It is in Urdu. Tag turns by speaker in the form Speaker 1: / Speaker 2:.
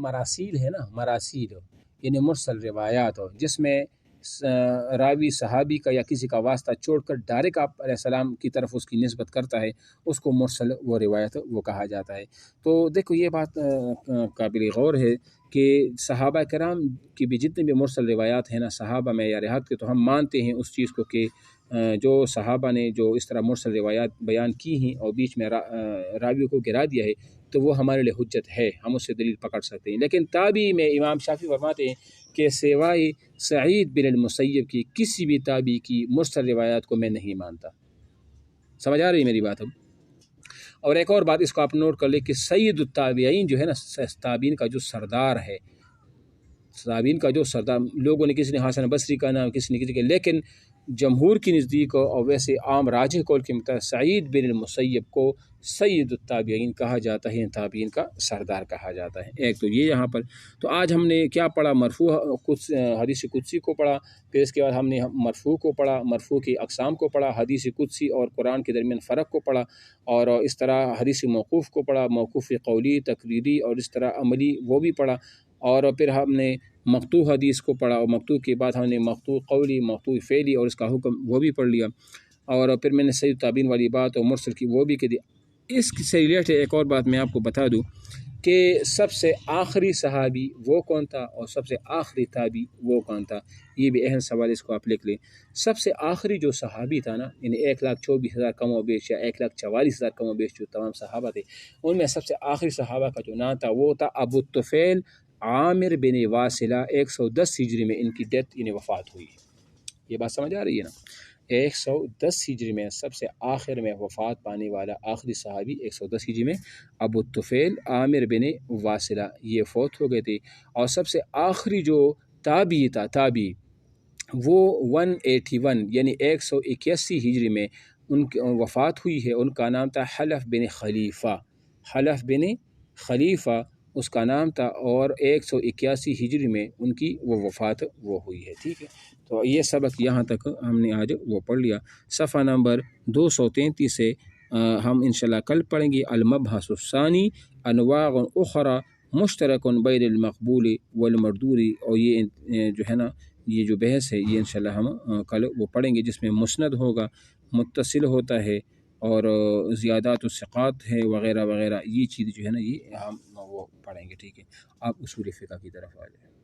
Speaker 1: مراسیل ہے نا، مراسیل یعنی مرسل روایات ہو، جس میں راوی صحابی کا یا کسی کا واسطہ چھوڑ کر ڈائریکٹ آپ علیہ السلام کی طرف اس کی نسبت کرتا ہے، اس کو مرسل وہ روایت وہ کہا جاتا ہے۔ تو دیکھو یہ بات قابل غور ہے کہ صحابہ کرام کی بھی جتنے بھی مرسل روایات ہیں نا صحابہ میں یا رہات کے، تو ہم مانتے ہیں اس چیز کو کہ جو صحابہ نے جو اس طرح مرسل روایات بیان کی ہیں اور بیچ میں راویوں کو گرا دیا ہے، تو وہ ہمارے لیے حجت ہے، ہم اس سے دلیل پکڑ سکتے ہیں۔ لیکن تابعی میں امام شافعی فرماتے ہیں کہ سوائے سعید بن المسیب کی کسی بھی تابعی کی مرسل روایات کو میں نہیں مانتا۔ سمجھ آ رہی ہے میری بات اب؟ اور ایک اور بات اس کو آپ نوٹ کر لیں کہ سید التابعین جو ہے نا، تابعین کا جو سردار ہے، تابعین کا جو سردار، لوگوں نے کسی نے حسن بصری کا نام، کسی نے کسی کے، لیکن جمہور کی نزدیک اور ویسے عام راجح قول کے مطابق سعید بن المسیب کو سید التابعین کہا جاتا ہے، تابعین کا سردار کہا جاتا ہے۔ ایک تو یہ یہاں پر، تو آج ہم نے کیا پڑھا؟ مرفوع حدیث قدسی کو پڑھا، پھر اس کے بعد ہم نے مرفوع کو پڑھا، مرفوع کی اقسام کو پڑھا، حدیث قدسی اور قرآن کے درمیان فرق کو پڑھا، اور اس طرح حدیث موقوف کو پڑھا، موقوف قولی، تقریری اور اس طرح عملی وہ بھی پڑھا، اور پھر ہم نے مقطوع حدیث کو پڑھا، اور مقطوع کے بعد ہم نے مقطوع قولی، مقطوع فعلی اور اس کا حکم وہ بھی پڑھ لیا، اور پھر میں نے سید التابعین والی بات اور مرسل کی وہ بھی کہہ دی۔ اس سے ریلیٹڈ ایک اور بات میں آپ کو بتا دوں کہ سب سے آخری صحابی وہ کون تھا اور سب سے آخری تابعی وہ کون تھا، یہ بھی اہم سوال، اس کو آپ لکھ لیں۔ سب سے آخری جو صحابی تھا نا، یعنی 1,24,000 کم و بیش یا 1,44,000 کم و بیش جو تمام صحابہ تھے، ان میں سب سے آخری صحابہ کا جو نام تھا وہ تھا ابو الطفیل عامر بن واصلہ۔ 110 ہجری میں ان کی ڈیتھ یعنی وفات ہوئی۔ یہ بات سمجھ آ رہی ہے نا؟ 110 ہجری میں سب سے آخر میں وفات پانے والا آخری صحابی 110 ہجری میں ابو الطفیل عامر بن واصلہ یہ فوت ہو گئے تھے۔ اور سب سے آخری جو تابعی تھا، تابعی وہ 181 یعنی 181 ہجری میں ان کی وفات ہوئی ہے، ان کا نام تھا حلف بن خلیفہ، حلف بن خلیفہ اس کا نام تھا، اور 181 ہجری میں ان کی وہ وفات وہ ہوئی ہے۔ ٹھیک ہے، تو یہ سبق یہاں تک ہم نے آج وہ پڑھ لیا۔ صفحہ نمبر 233 سے ہم انشاءاللہ کل پڑھیں گے المبحث الثانی انواع اخرى مشترک بین المقبول والمردود، اور یہ جو ہے نا یہ جو بحث ہے یہ انشاءاللہ ہم کل وہ پڑھیں گے، جس میں مسند ہوگا، متصل ہوتا ہے، اور زیادات الثقات ہے وغیرہ وغیرہ، یہ چیز جو ہے نا یہ ہم وہ پڑھیں گے۔ ٹھیک ہے، آپ اصول فقہ کی طرف آ جائیں۔